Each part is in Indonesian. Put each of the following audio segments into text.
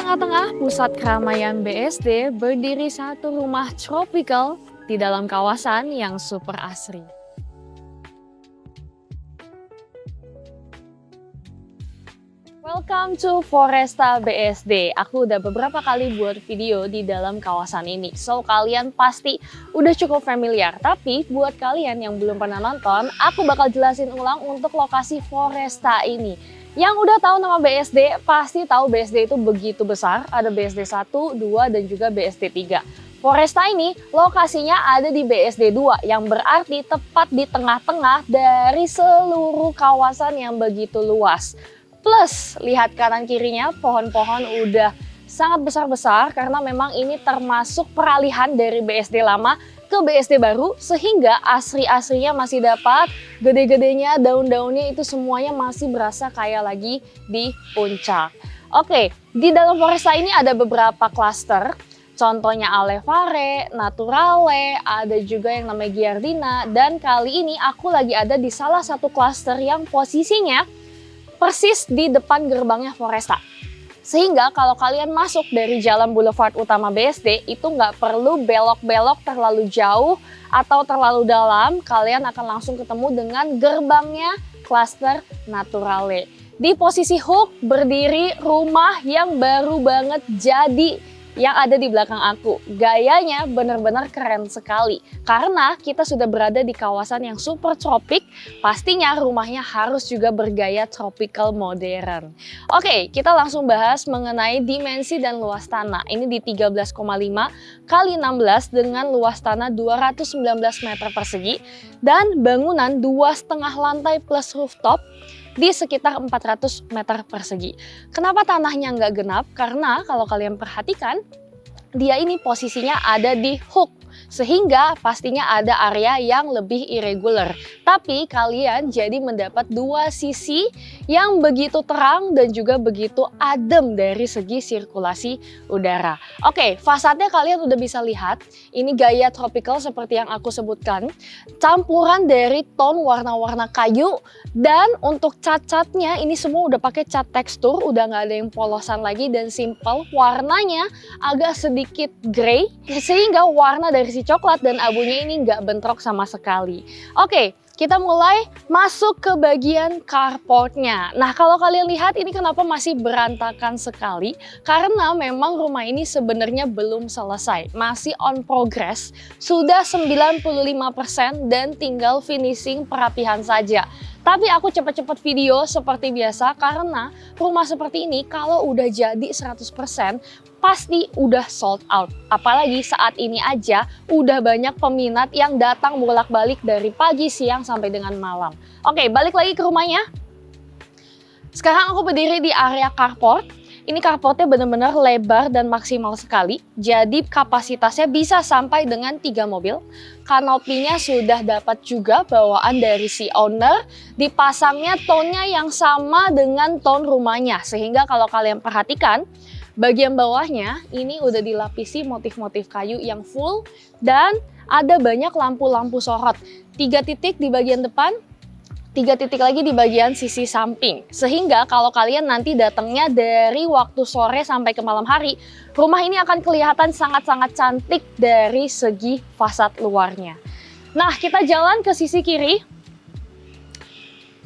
tengah-tengah pusat keramaian BSD berdiri satu rumah tropical di dalam kawasan yang super asri. Welcome to Foresta BSD. Aku udah beberapa kali buat video di dalam kawasan ini. So, kalian pasti udah cukup familiar. Tapi buat kalian yang belum pernah nonton, aku bakal jelasin ulang untuk lokasi Foresta ini. Yang udah tahu nama BSD, pasti tahu BSD itu begitu besar. Ada BSD 1, 2, dan juga BSD 3. Foresta ini lokasinya ada di BSD 2 yang berarti tepat di tengah-tengah dari seluruh kawasan yang begitu luas. Plus, lihat kanan kirinya, pohon-pohon udah sangat besar-besar karena memang ini termasuk peralihan dari BSD lama ke BSD baru, sehingga asri-asrinya masih dapat, gede-gedenya, daun-daunnya itu semuanya masih berasa kayak lagi di puncak. Oke, di dalam Foresta ini ada beberapa klaster, contohnya Alevare, Naturale, ada juga yang namanya Giardina, dan kali ini aku lagi ada di salah satu klaster yang posisinya persis di depan gerbangnya Foresta. Sehingga kalau kalian masuk dari jalan Boulevard utama BSD itu nggak perlu belok-belok terlalu jauh atau terlalu dalam, kalian akan langsung ketemu dengan gerbangnya klaster Naturale. Di posisi hook berdiri rumah yang baru banget jadi yang ada di belakang aku. Gayanya benar-benar keren sekali. Karena kita sudah berada di kawasan yang super tropik, pastinya rumahnya harus juga bergaya tropical modern. Oke, kita langsung bahas mengenai dimensi dan luas tanah. Ini di 13,5 kali 16 dengan luas tanah 219 meter persegi dan bangunan 2,5 lantai plus rooftop di sekitar 400 meter persegi. Kenapa tanahnya nggak genap? Karena kalau kalian perhatikan, dia ini posisinya ada di hook. Sehingga pastinya ada area yang lebih irregular. Tapi kalian jadi mendapat dua sisi yang begitu terang dan juga begitu adem dari segi sirkulasi udara. Oke, fasadnya kalian udah bisa lihat. Ini gaya tropical seperti yang aku sebutkan. Campuran dari tone warna-warna kayu. Dan untuk cat-catnya ini semua udah pakai cat tekstur. Udah nggak ada yang polosan lagi dan simple. Warnanya agak sedikit grey. Sehingga warna dari si coklat dan abunya ini nggak bentrok sama sekali. Oke, kita mulai masuk ke bagian carportnya. Nah, kalau kalian lihat ini kenapa masih berantakan sekali? Karena memang rumah ini sebenarnya belum selesai, masih on progress. Sudah 95% dan tinggal finishing perapihan saja. Tapi aku cepet-cepet video seperti biasa karena rumah seperti ini kalau udah jadi 100% pasti udah sold out. Apalagi saat ini aja udah banyak peminat yang datang bolak-balik dari pagi, siang, sampai dengan malam. Oke, balik lagi ke rumahnya. Sekarang aku berdiri di area carport. Ini carportnya benar-benar lebar dan maksimal sekali. Jadi kapasitasnya bisa sampai dengan 3 mobil. Kanopinya sudah dapat juga bawaan dari si owner. Dipasangnya tone-nya yang sama dengan tone rumahnya. Sehingga kalau kalian perhatikan, bagian bawahnya ini udah dilapisi motif-motif kayu yang full. Dan ada banyak lampu-lampu sorot. 3 titik di bagian depan. 3 titik lagi di bagian sisi samping. Sehingga kalau kalian nanti datangnya dari waktu sore sampai ke malam hari, rumah ini akan kelihatan sangat-sangat cantik dari segi fasad luarnya. Nah, kita jalan ke sisi kiri.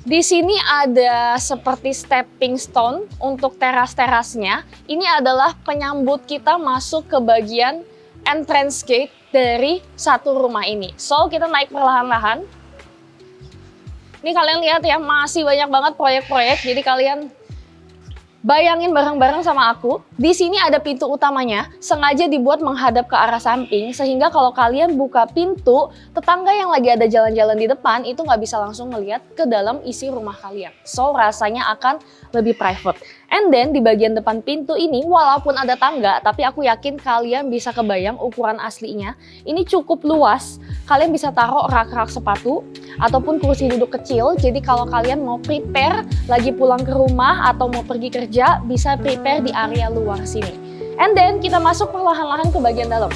Di sini ada seperti stepping stone untuk teras-terasnya. Ini adalah penyambut kita masuk ke bagian entrance gate dari satu rumah ini. So, kita naik perlahan-lahan. Ini kalian lihat ya, masih banyak banget proyek-proyek, jadi kalian bayangin bareng-bareng sama aku. Di sini ada pintu utamanya, sengaja dibuat menghadap ke arah samping, sehingga kalau kalian buka pintu, tetangga yang lagi ada jalan-jalan di depan itu nggak bisa langsung ngeliat ke dalam isi rumah kalian. So, rasanya akan lebih private. And then di bagian depan pintu ini, walaupun ada tangga, tapi aku yakin kalian bisa kebayang ukuran aslinya. Ini cukup luas, kalian bisa taruh rak-rak sepatu, ataupun kursi duduk kecil. Jadi kalau kalian mau prepare lagi pulang ke rumah atau mau pergi kerja, bisa prepare di area luar sini. And then kita masuk perlahan-lahan ke bagian dalam.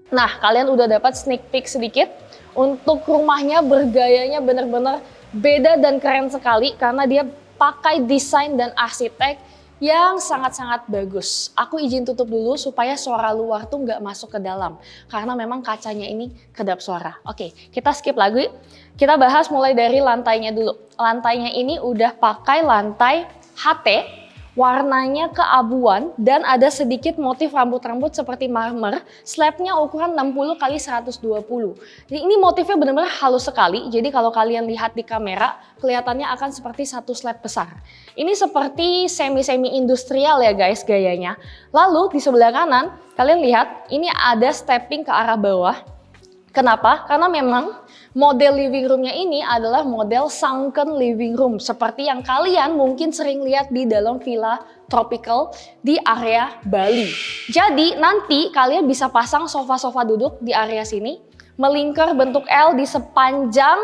Nah, kalian udah dapat sneak peek sedikit. Untuk rumahnya bergayanya bener-bener beda dan keren sekali karena dia pakai desain dan arsitek yang sangat-sangat bagus. Aku izin tutup dulu supaya suara luar tuh nggak masuk ke dalam. Karena memang kacanya ini kedap suara. Oke, kita skip lagi. Kita bahas mulai dari lantainya dulu. Lantainya ini udah pakai lantai HT. Warnanya keabuan dan ada sedikit motif rambut-rambut seperti marmer. Slabnya ukuran 60 kali 120. Jadi ini motifnya benar-benar halus sekali. Jadi kalau kalian lihat di kamera, kelihatannya akan seperti satu slab besar. Ini seperti semi-semi industrial ya guys gayanya. Lalu di sebelah kanan, kalian lihat ini ada stepping ke arah bawah. Kenapa? Karena memang model living roomnya ini adalah model sunken living room seperti yang kalian mungkin sering lihat di dalam villa tropical di area Bali. Jadi nanti kalian bisa pasang sofa-sofa duduk di area sini, melingkar bentuk L di sepanjang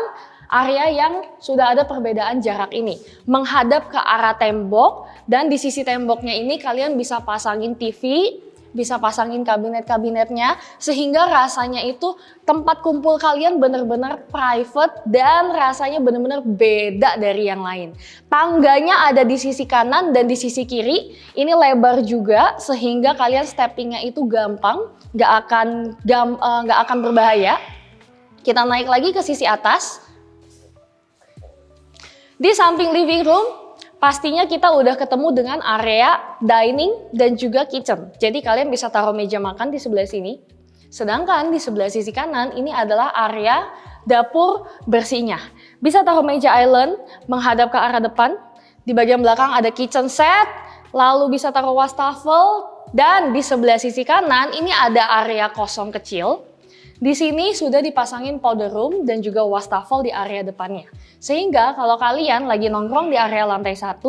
area yang sudah ada perbedaan jarak ini. Menghadap ke arah tembok dan di sisi temboknya ini kalian bisa pasangin TV, bisa pasangin kabinet-kabinetnya sehingga rasanya itu tempat kumpul kalian benar-benar private dan rasanya benar-benar beda dari yang lain. Tangganya ada di sisi kanan dan di sisi kiri, ini lebar juga sehingga kalian steppingnya itu gampang, nggak akan berbahaya. Kita naik lagi ke sisi atas. Di samping living room, pastinya kita udah ketemu dengan area dining dan juga kitchen. Jadi kalian bisa taruh meja makan di sebelah sini. Sedangkan di sebelah sisi kanan ini adalah area dapur bersihnya. Bisa taruh meja island menghadap ke arah depan. Di bagian belakang ada kitchen set. Lalu bisa taruh wastafel. Dan di sebelah sisi kanan ini ada area kosong kecil. Di sini sudah dipasangin powder room dan juga wastafel di area depannya. Sehingga kalau kalian lagi nongkrong di area lantai 1,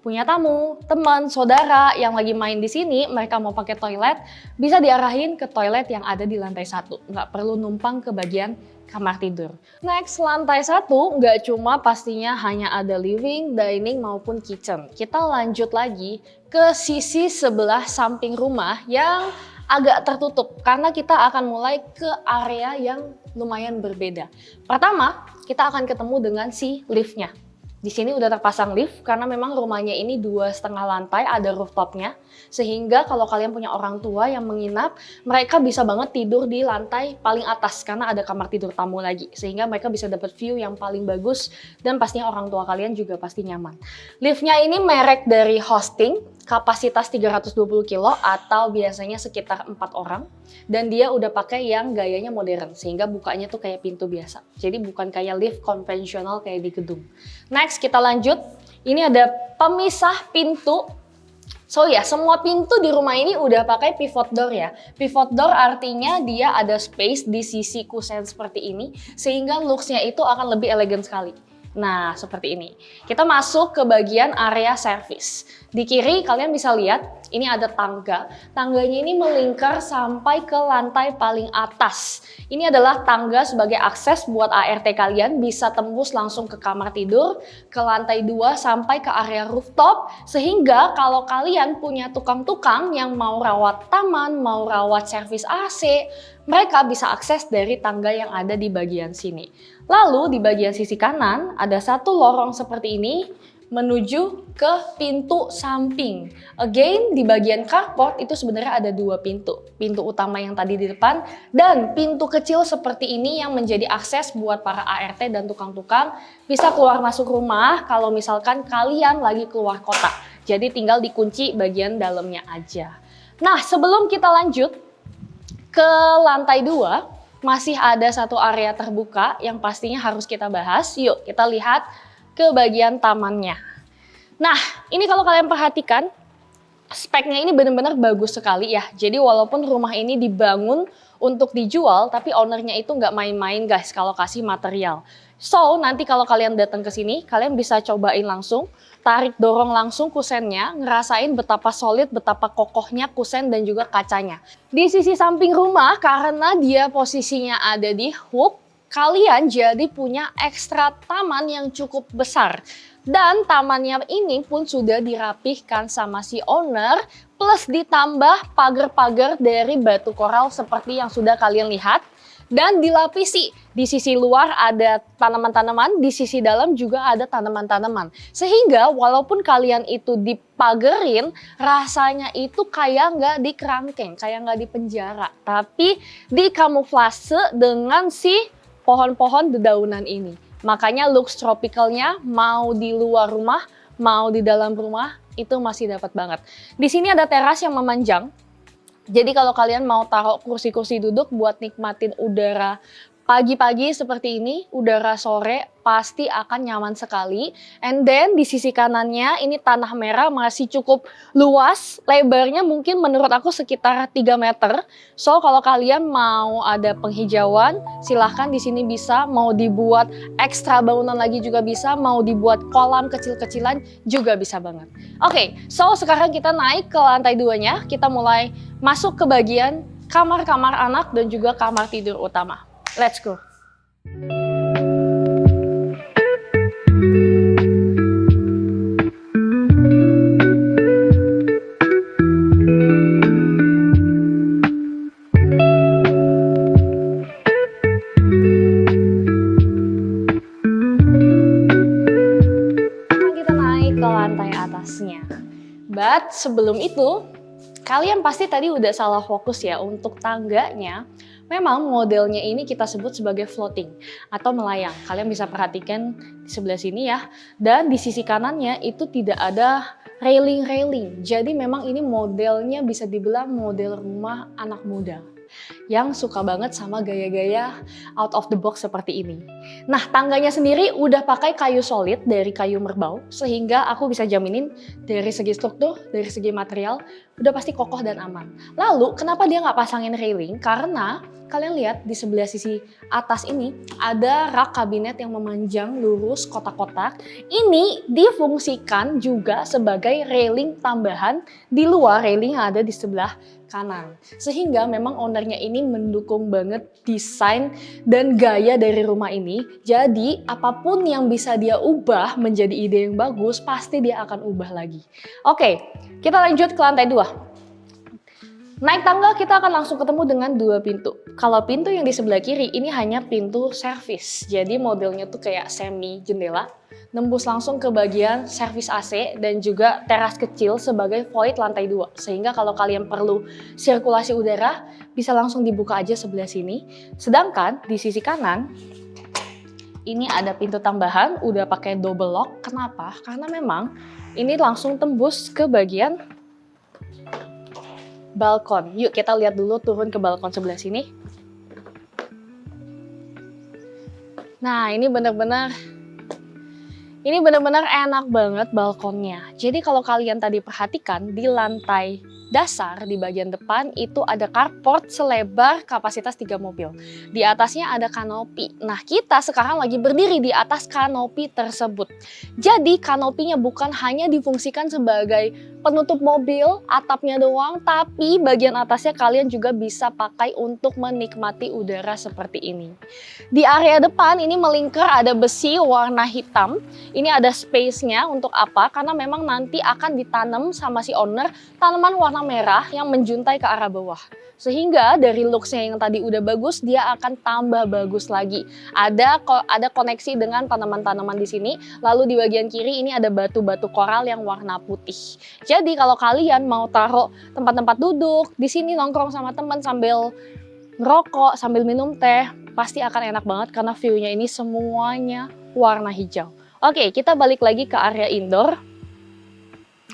punya tamu, teman, saudara yang lagi main di sini, mereka mau pakai toilet, bisa diarahin ke toilet yang ada di lantai 1. Nggak perlu numpang ke bagian kamar tidur. Next, lantai 1 nggak cuma pastinya hanya ada living, dining maupun kitchen. Kita lanjut lagi ke sisi sebelah samping rumah yang agak tertutup karena kita akan mulai ke area yang lumayan berbeda. Pertama, kita akan ketemu dengan si liftnya. Di sini udah terpasang lift karena memang rumahnya ini 2,5 lantai, ada rooftopnya. Sehingga kalau kalian punya orang tua yang menginap, mereka bisa banget tidur di lantai paling atas karena ada kamar tidur tamu lagi. Sehingga mereka bisa dapat view yang paling bagus dan pastinya orang tua kalian juga pasti nyaman. Liftnya ini merek dari Hosting, kapasitas 320 kilo atau biasanya sekitar 4 orang. Dan dia udah pakai yang gayanya modern sehingga bukanya tuh kayak pintu biasa. Jadi bukan kayak lift konvensional kayak di gedung. Next kita lanjut. Ini ada pemisah pintu. So ya, semua pintu di rumah ini udah pakai pivot door ya. Pivot door artinya dia ada space di sisi kusen seperti ini sehingga looks-nya itu akan lebih elegan sekali. Nah, seperti ini. Kita masuk ke bagian area service. Di kiri kalian bisa lihat, ini ada tangga. Tangganya ini melingkar sampai ke lantai paling atas. Ini adalah tangga sebagai akses buat ART kalian bisa tembus langsung ke kamar tidur, ke lantai 2 sampai ke area rooftop. Sehingga kalau kalian punya tukang-tukang yang mau rawat taman, mau rawat servis AC, mereka bisa akses dari tangga yang ada di bagian sini. Lalu di bagian sisi kanan ada satu lorong seperti ini menuju ke pintu samping. Again, di bagian carport itu sebenarnya ada 2 pintu. Pintu utama yang tadi di depan dan pintu kecil seperti ini yang menjadi akses buat para ART dan tukang-tukang bisa keluar masuk rumah kalau misalkan kalian lagi keluar kota. Jadi tinggal dikunci bagian dalamnya aja. Nah, sebelum kita lanjut ke lantai 2, masih ada satu area terbuka yang pastinya harus kita bahas. Yuk kita lihat ke bagian tamannya. Nah, ini kalau kalian perhatikan, speknya ini benar-benar bagus sekali ya. Jadi walaupun rumah ini dibangun untuk dijual, tapi ownernya itu nggak main-main guys kalau kasih material. So, nanti kalau kalian datang ke sini, kalian bisa cobain langsung, tarik dorong langsung kusennya, ngerasain betapa solid, betapa kokohnya kusen dan juga kacanya. Di sisi samping rumah, karena dia posisinya ada di hook, kalian jadi punya ekstra taman yang cukup besar. Dan tamannya ini pun sudah dirapihkan sama si owner, plus ditambah pagar-pagar dari batu koral seperti yang sudah kalian lihat. Dan dilapisi, di sisi luar ada tanaman-tanaman, di sisi dalam juga ada tanaman-tanaman. Sehingga walaupun kalian itu dipagerin, rasanya itu kayak nggak di kerangkeng, kayak nggak di penjara. Tapi dikamuflase dengan si pohon-pohon dedaunan ini. Makanya looks tropicalnya mau di luar rumah, mau di dalam rumah, itu masih dapat banget. Di sini ada teras yang memanjang. Jadi kalau kalian mau taruh kursi-kursi duduk buat nikmatin udara pagi-pagi seperti ini, udara sore pasti akan nyaman sekali. And then di sisi kanannya ini tanah merah masih cukup luas, lebarnya mungkin menurut aku sekitar 3 meter. So kalau kalian mau ada penghijauan, silahkan di sini bisa, mau dibuat ekstra bangunan lagi juga bisa, mau dibuat kolam kecil-kecilan juga bisa banget. Oke, so sekarang kita naik ke lantai 2-nya, kita mulai masuk ke bagian kamar-kamar anak dan juga kamar tidur utama. Let's go. Kita naik ke lantai atasnya. But sebelum itu, kalian pasti tadi udah salah fokus ya untuk tangganya. Memang modelnya ini kita sebut sebagai floating atau melayang. Kalian bisa perhatikan di sebelah sini ya. Dan di sisi kanannya itu tidak ada railing-railing. Jadi memang ini modelnya bisa dibilang model rumah anak muda yang suka banget sama gaya-gaya out of the box seperti ini. Nah, tangganya sendiri udah pakai kayu solid dari kayu merbau, sehingga aku bisa jaminin dari segi struktur, dari segi material, udah pasti kokoh dan aman. Lalu, kenapa dia nggak pasangin railing? Karena kalian lihat di sebelah sisi atas ini ada rak kabinet yang memanjang lurus kotak-kotak. Ini difungsikan juga sebagai railing tambahan di luar railing yang ada di sebelah kanan. Sehingga memang ownernya ini mendukung banget desain dan gaya dari rumah ini. Jadi apapun yang bisa dia ubah menjadi ide yang bagus, pasti dia akan ubah lagi. Oke, kita lanjut ke lantai 2. Naik tangga kita akan langsung ketemu dengan 2 pintu. Kalau pintu yang di sebelah kiri ini hanya pintu servis. Jadi modelnya tuh kayak semi jendela. Nembus langsung ke bagian servis AC dan juga teras kecil sebagai void lantai 2. Sehingga kalau kalian perlu sirkulasi udara bisa langsung dibuka aja sebelah sini. Sedangkan di sisi kanan ini ada pintu tambahan udah pakai double lock. Kenapa? Karena memang ini langsung tembus ke bagian balkon. Yuk kita lihat dulu turun ke balkon sebelah sini. Nah, ini benar-benar enak banget balkonnya. Jadi kalau kalian tadi perhatikan di lantai dasar di bagian depan itu ada carport selebar kapasitas 3 mobil. Di atasnya ada kanopi. Nah, kita sekarang lagi berdiri di atas kanopi tersebut. Jadi kanopinya bukan hanya difungsikan sebagai penutup mobil, atapnya doang, tapi bagian atasnya kalian juga bisa pakai untuk menikmati udara seperti ini. Di area depan ini melingkar ada besi warna hitam. Ini ada space-nya untuk apa? Karena memang nanti akan ditanam sama si owner tanaman warna merah yang menjuntai ke arah bawah. Sehingga dari looks-nya yang tadi udah bagus, dia akan tambah bagus lagi. Ada koneksi dengan tanaman-tanaman di sini. Lalu di bagian kiri ini ada batu-batu koral yang warna putih. Jadi kalau kalian mau taruh tempat-tempat duduk, di sini nongkrong sama teman sambil ngerokok, sambil minum teh, pasti akan enak banget karena view-nya ini semuanya warna hijau. Oke, kita balik lagi ke area indoor.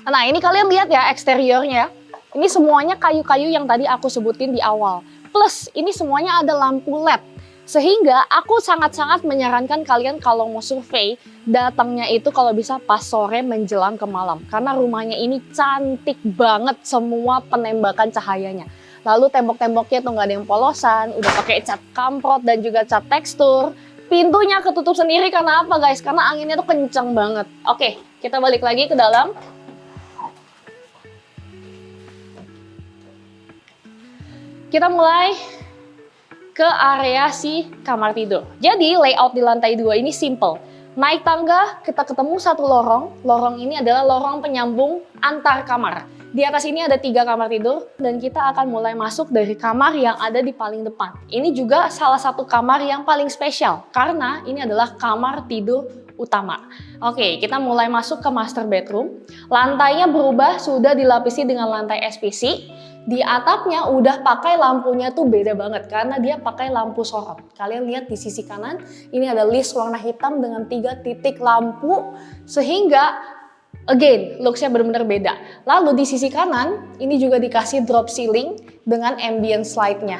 Nah, ini kalian lihat ya eksteriornya. Ini semuanya kayu-kayu yang tadi aku sebutin di awal. Plus, ini semuanya ada lampu LED. Sehingga aku sangat-sangat menyarankan kalian kalau mau survei, datangnya itu kalau bisa pas sore menjelang ke malam. Karena rumahnya ini cantik banget semua penembakan cahayanya. Lalu tembok-temboknya tuh nggak ada yang polosan, udah pakai cat kamprot dan juga cat tekstur. Pintunya ketutup sendiri karena apa guys? Karena anginnya tuh kenceng banget. Oke, kita balik lagi ke dalam. Kita mulai ke area si kamar tidur. Jadi layout di lantai 2 ini simple. Naik tangga kita ketemu satu lorong. Lorong ini adalah lorong penyambung antar kamar. Di atas ini ada 3 kamar tidur dan kita akan mulai masuk dari kamar yang ada di paling depan. Ini juga salah satu kamar yang paling spesial karena ini adalah kamar tidur utama. Oke, kita mulai masuk ke master bedroom. Lantainya berubah, sudah dilapisi dengan lantai SPC. Di atapnya udah pakai lampunya tuh beda banget karena dia pakai lampu sorot. Kalian lihat di sisi kanan, ini ada list warna hitam dengan 3 titik lampu sehingga again, looks-nya benar-benar beda. Lalu di sisi kanan, ini juga dikasih drop ceiling dengan ambience light-nya.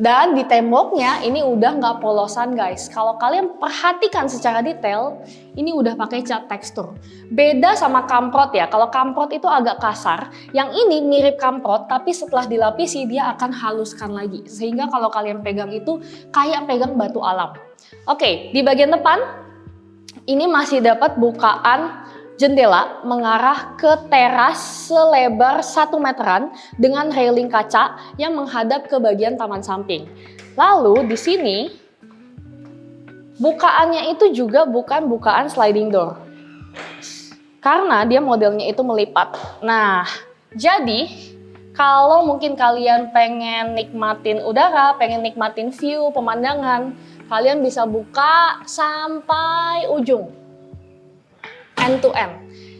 Dan di temboknya, ini udah nggak polosan guys. Kalau kalian perhatikan secara detail, ini udah pakai cat tekstur. Beda sama kamprot ya, kalau kamprot itu agak kasar. Yang ini mirip kamprot, tapi setelah dilapisi, dia akan haluskan lagi. Sehingga kalau kalian pegang itu, kayak pegang batu alam. Oke, di bagian depan, ini masih dapat bukaan jendela mengarah ke teras selebar 1 meteran dengan railing kaca yang menghadap ke bagian taman samping. Lalu di sini bukaannya itu juga bukan bukaan sliding door. Karena dia modelnya itu melipat. Nah, jadi kalau mungkin kalian pengen nikmatin udara, pengen nikmatin view, pemandangan, kalian bisa buka sampai ujung. End to end.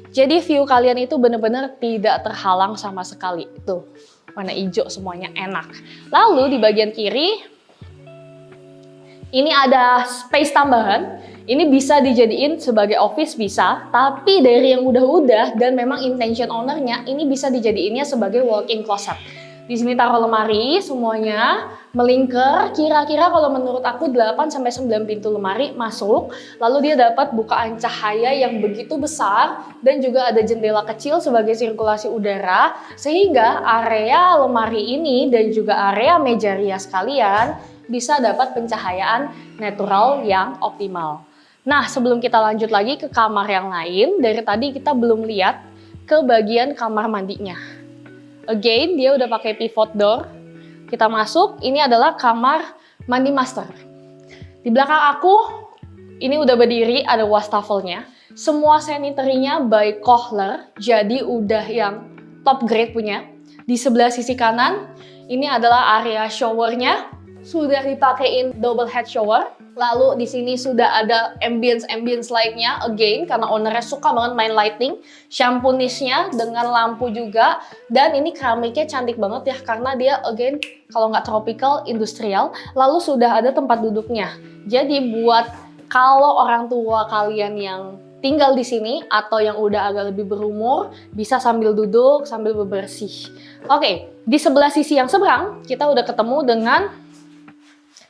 Jadi view kalian itu benar-benar tidak terhalang sama sekali. Tuh, warna hijau semuanya enak. Lalu di bagian kiri, ini ada space tambahan. Ini bisa dijadiin sebagai office bisa, tapi dari yang udah-udah dan memang intention ownernya, ini bisa dijadiinnya sebagai walk-in closet. Di sini taruh lemari semuanya melingkar, kira-kira kalau menurut aku 8-9 pintu lemari masuk. Lalu dia dapat bukaan cahaya yang begitu besar dan juga ada jendela kecil sebagai sirkulasi udara. Sehingga area lemari ini dan juga area meja rias kalian bisa dapat pencahayaan natural yang optimal. Nah, sebelum kita lanjut lagi ke kamar yang lain, dari tadi kita belum lihat ke bagian kamar mandinya. Again, dia udah pakai pivot door. Kita masuk, ini adalah kamar mandi master. Di belakang aku, ini udah berdiri, ada wastafelnya. Semua sanitary-nya by Kohler, jadi udah yang top grade punya. Di sebelah sisi kanan, ini adalah area showernya. Sudah dipakein double head shower. Lalu di sini sudah ada ambience light-nya again karena ownernya suka banget main lighting. Shampoo niche-nya dengan lampu juga. Dan ini keramiknya cantik banget ya karena dia again kalau nggak tropical, industrial. Lalu sudah ada tempat duduknya. Jadi buat kalau orang tua kalian yang tinggal di sini atau yang udah agak lebih berumur bisa sambil duduk, sambil bebersih. Oke, di sebelah sisi yang seberang kita udah ketemu dengan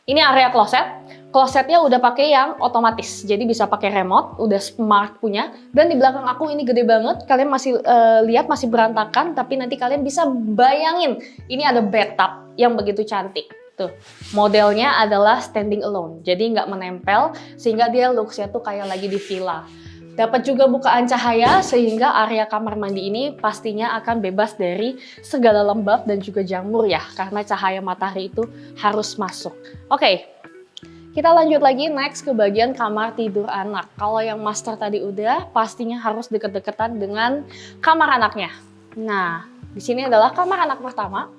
ini area kloset. Klosetnya udah pakai yang otomatis, jadi bisa pakai remote, udah smart punya. Dan di belakang aku ini gede banget, kalian masih lihat masih berantakan, tapi nanti kalian bisa bayangin ini ada bathtub yang begitu cantik. Tuh, modelnya adalah standing alone, jadi nggak menempel, sehingga dia looks-nya tuh kayak lagi di villa. Dapat juga bukaan cahaya, sehingga area kamar mandi ini pastinya akan bebas dari segala lembab dan juga jamur ya, karena cahaya matahari itu harus masuk. Oke. Kita lanjut lagi next ke bagian kamar tidur anak. Kalau yang master tadi udah, pastinya harus deket-deketan dengan kamar anaknya. Nah, di sini adalah kamar anak pertama.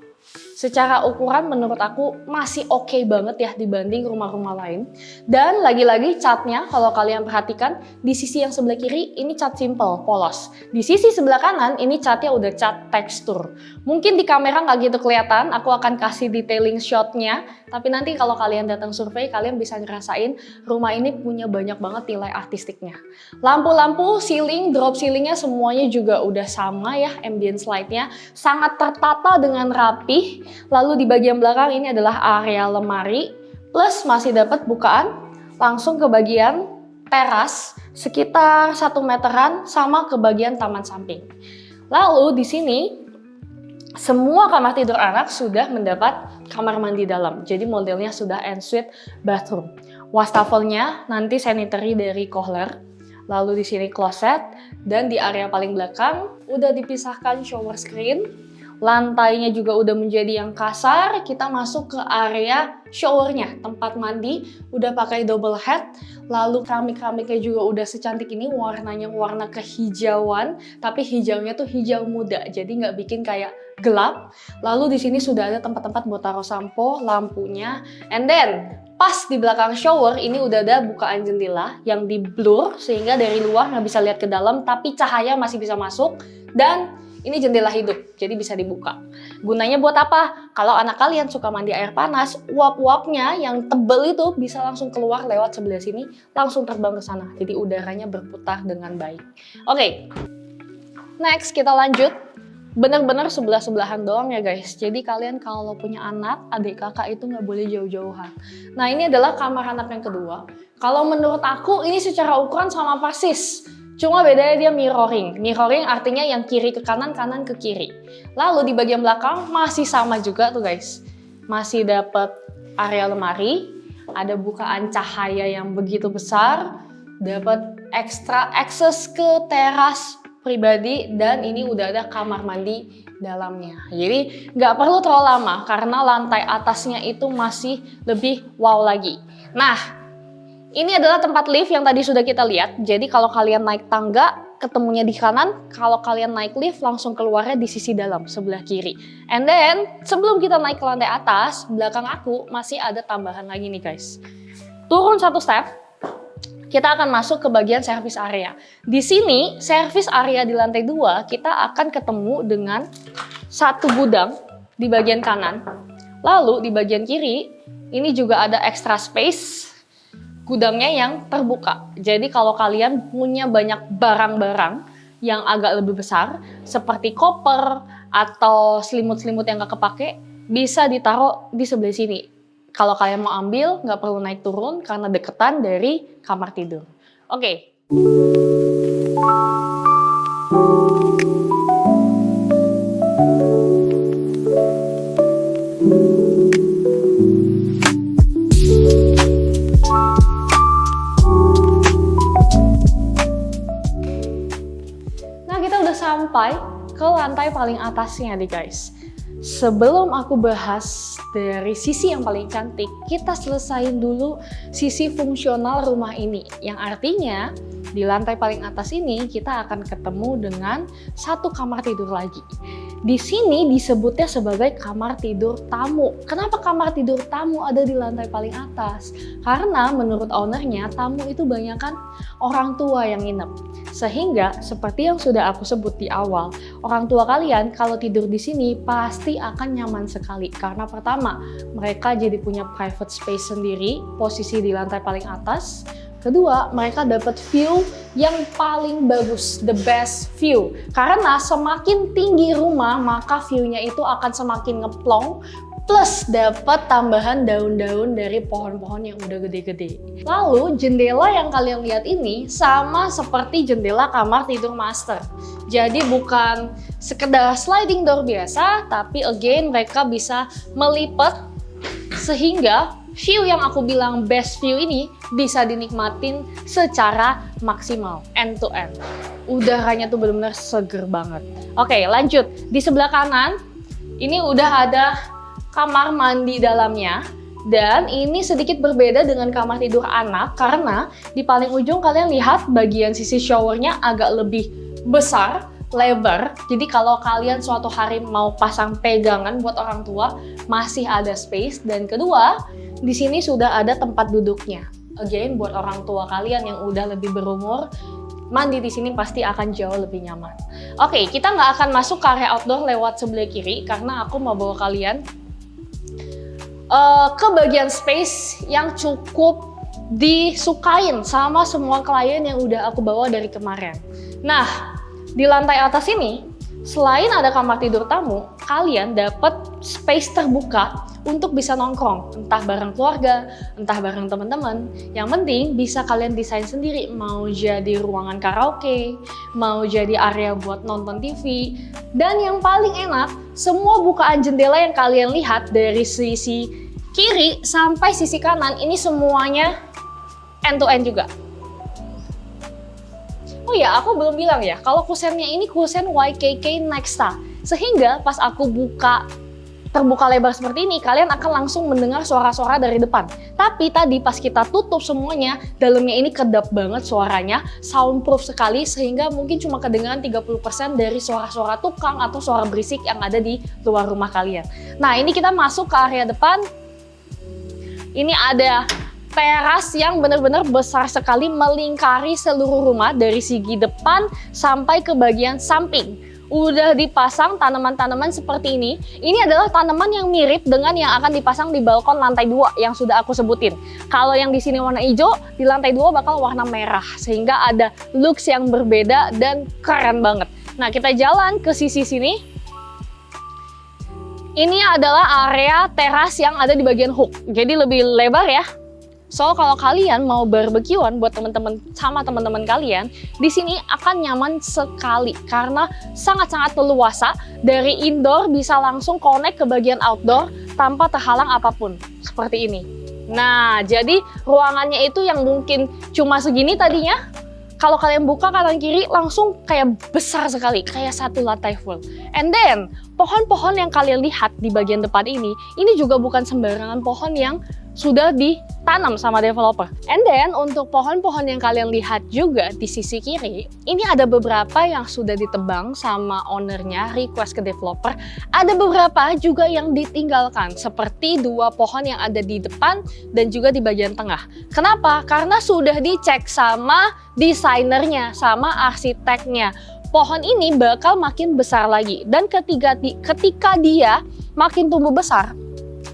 Secara ukuran menurut aku masih oke banget ya dibanding rumah-rumah lain. Dan lagi-lagi catnya kalau kalian perhatikan di sisi yang sebelah kiri ini cat simple, polos. Di sisi sebelah kanan ini catnya udah cat tekstur. Mungkin di kamera nggak gitu kelihatan, aku akan kasih detailing shotnya. Tapi nanti kalau kalian datang survei, kalian bisa ngerasain rumah ini punya banyak banget nilai artistiknya. Lampu-lampu, ceiling, drop ceilingnya semuanya juga udah sama ya, ambience light-nya. Sangat tertata dengan rapi. Lalu di bagian belakang ini adalah area lemari. Plus masih dapat bukaan langsung ke bagian teras sekitar 1 meteran sama ke bagian taman samping. Lalu di sini semua kamar tidur anak sudah mendapat kamar mandi dalam. Jadi modelnya sudah ensuite bathroom. Wastafelnya nanti sanitary dari Kohler. Lalu di sini closet dan di area paling belakang udah dipisahkan shower screen. Lantainya juga udah menjadi yang kasar. Kita masuk ke area showernya, tempat mandi, udah pakai double head. Lalu keramik-keramiknya juga udah secantik ini, warnanya warna kehijauan, tapi hijaunya tuh hijau muda, jadi nggak bikin kayak gelap. Lalu di sini sudah ada tempat-tempat buat taruh sampo, lampunya, and then pas di belakang shower ini udah ada bukaan jendela yang di blur sehingga dari luar nggak bisa lihat ke dalam, tapi cahaya masih bisa masuk. Dan ini jendela hidup, jadi bisa dibuka. Gunanya buat apa? Kalau anak kalian suka mandi air panas, uap-uapnya yang tebel itu bisa langsung keluar lewat sebelah sini, langsung terbang ke sana. Jadi udaranya berputar dengan baik. Oke, next kita lanjut. Bener-bener sebelah-sebelahan doang ya guys. Jadi kalian kalau punya anak, adik kakak itu nggak boleh jauh-jauhan. Nah ini adalah kamar anak yang kedua. Kalau menurut aku ini secara ukuran sama persis. Cuma bedanya dia mirroring. Mirroring artinya yang kiri ke kanan, kanan ke kiri. Lalu di bagian belakang masih sama juga tuh guys. Masih dapat area lemari, ada bukaan cahaya yang begitu besar, dapat ekstra akses ke teras pribadi, dan ini udah ada kamar mandi dalamnya. Jadi nggak perlu terlalu lama karena lantai atasnya itu masih lebih wow lagi. Nah, ini adalah tempat lift yang tadi sudah kita lihat. Jadi kalau kalian naik tangga, ketemunya di kanan. Kalau kalian naik lift, langsung keluarnya di sisi dalam, sebelah kiri. And then, sebelum kita naik ke lantai atas, belakang aku masih ada tambahan lagi nih guys. Turun satu step, kita akan masuk ke bagian service area. Di sini, service area di lantai 2, kita akan ketemu dengan satu gudang di bagian kanan. Lalu di bagian kiri, ini juga ada extra space. Gudangnya yang terbuka. Jadi kalau kalian punya banyak barang-barang yang agak lebih besar, seperti koper atau selimut-selimut yang gak kepake, bisa ditaruh di sebelah sini. Kalau kalian mau ambil, nggak perlu naik turun karena deketan dari kamar tidur. Oke. Nah, kita udah sampai ke lantai paling atasnya nih guys. Sebelum aku bahas dari sisi yang paling cantik, kita selesain dulu sisi fungsional rumah ini. Yang artinya di lantai paling atas ini kita akan ketemu dengan satu kamar tidur lagi. Di sini disebutnya sebagai kamar tidur tamu. Kenapa kamar tidur tamu ada di lantai paling atas? Karena menurut ownernya tamu itu banyak kan orang tua yang nginep. Sehingga seperti yang sudah aku sebut di awal, orang tua kalian kalau tidur di sini pasti akan nyaman sekali. Karena pertama, mereka jadi punya private space sendiri, posisi di lantai paling atas. Kedua, mereka dapat view yang paling bagus, the best view. Karena semakin tinggi rumah, maka view-nya itu akan semakin ngeplong. Plus dapat tambahan daun-daun dari pohon-pohon yang udah gede-gede. Lalu jendela yang kalian lihat ini sama seperti jendela kamar tidur master. Jadi bukan sekedar sliding door biasa, tapi again mereka bisa melipat sehingga view yang aku bilang best view ini bisa dinikmatin secara maksimal, end to end. Udaranya tuh benar-benar seger banget. Oke, lanjut. Di sebelah kanan, ini udah ada kamar mandi dalamnya. Dan ini sedikit berbeda dengan kamar tidur anak karena di paling ujung kalian lihat bagian sisi showernya agak lebih besar, lebar. Jadi kalau kalian suatu hari mau pasang pegangan buat orang tua, masih ada space. Dan kedua, di sini sudah ada tempat duduknya. Again, buat orang tua kalian yang udah lebih berumur, mandi di sini pasti akan jauh lebih nyaman. Oke, kita nggak akan masuk ke area outdoor lewat sebelah kiri karena aku mau bawa kalian ke bagian space yang cukup disukain sama semua klien yang udah aku bawa dari kemarin. Nah, di lantai atas ini, selain ada kamar tidur tamu, kalian dapat space terbuka untuk bisa nongkrong, entah bareng keluarga, entah bareng teman-teman. Yang penting bisa kalian desain sendiri, mau jadi ruangan karaoke, mau jadi area buat nonton TV. Dan yang paling enak, semua bukaan jendela yang kalian lihat dari sisi kiri sampai sisi kanan, ini semuanya end to end juga. Oh ya, aku belum bilang ya, kalau kusennya ini kusen YKK Nexta. Sehingga pas aku terbuka lebar seperti ini, kalian akan langsung mendengar suara-suara dari depan. Tapi tadi pas kita tutup semuanya, dalamnya ini kedap banget suaranya, soundproof sekali, sehingga mungkin cuma kedengaran 30% dari suara-suara tukang atau suara berisik yang ada di luar rumah kalian. Nah, ini kita masuk ke area depan. Ini ada teras yang benar-benar besar sekali, melingkari seluruh rumah dari segi depan sampai ke bagian samping. Udah dipasang tanaman-tanaman seperti ini. Ini adalah tanaman yang mirip dengan yang akan dipasang di balkon lantai 2 yang sudah aku sebutin. Kalau yang di sini warna hijau, di lantai 2 bakal warna merah. Sehingga ada looks yang berbeda dan keren banget. Nah, kita jalan ke sisi sini. Ini adalah area teras yang ada di bagian hook. Jadi lebih lebar ya. So, kalau kalian mau barbekyuan buat teman-teman sama teman-teman kalian, di sini akan nyaman sekali karena sangat-sangat leluasa. Dari indoor bisa langsung connect ke bagian outdoor tanpa terhalang apapun, seperti ini. Nah, jadi ruangannya itu yang mungkin cuma segini tadinya, kalau kalian buka kanan kiri langsung kayak besar sekali, kayak satu lantai full. And then, pohon-pohon yang kalian lihat di bagian depan ini juga bukan sembarangan pohon yang sudah ditanam sama developer. And then untuk pohon-pohon yang kalian lihat juga di sisi kiri, ini ada beberapa yang sudah ditebang sama ownernya, request ke developer. Ada beberapa juga yang ditinggalkan, seperti 2 pohon yang ada di depan dan juga di bagian tengah. Kenapa? Karena sudah dicek sama desainernya, sama arsiteknya. Pohon ini bakal makin besar lagi, dan ketika dia makin tumbuh besar,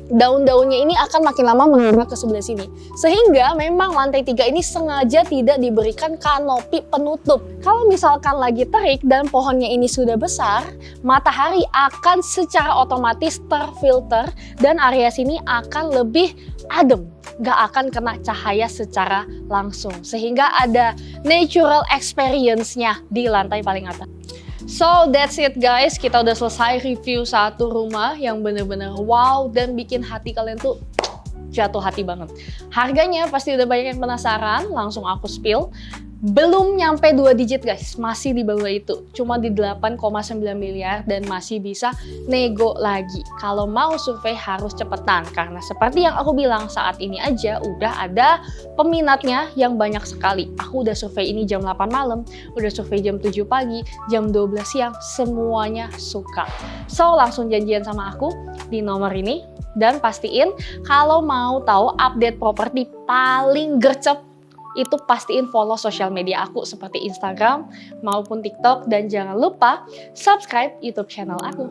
daun-daunnya ini akan makin lama mengurat ke sebelah sini. Sehingga memang lantai 3 ini sengaja tidak diberikan kanopi penutup. Kalau misalkan lagi terik dan pohonnya ini sudah besar, matahari akan secara otomatis terfilter dan area sini akan lebih adem. Gak akan kena cahaya secara langsung. Sehingga ada natural experience-nya di lantai paling atas. So that's it guys, kita udah selesai review satu rumah yang bener-bener wow dan bikin hati kalian tuh jatuh hati banget. Harganya pasti udah banyak yang penasaran, langsung aku spill. Belum nyampe 2 digit guys, masih di bawah itu. Cuma di 8,9 miliar dan masih bisa nego lagi. Kalau mau survei harus cepetan, karena seperti yang aku bilang saat ini aja udah ada peminatnya yang banyak sekali. Aku udah survei ini jam 8 malam, udah survei jam 7 pagi, jam 12 siang, semuanya suka. So langsung janjian sama aku di nomor ini. Dan pastiin kalau mau tahu update properti paling gercep, itu pastiin follow sosial media aku seperti Instagram maupun TikTok, dan jangan lupa subscribe YouTube channel aku.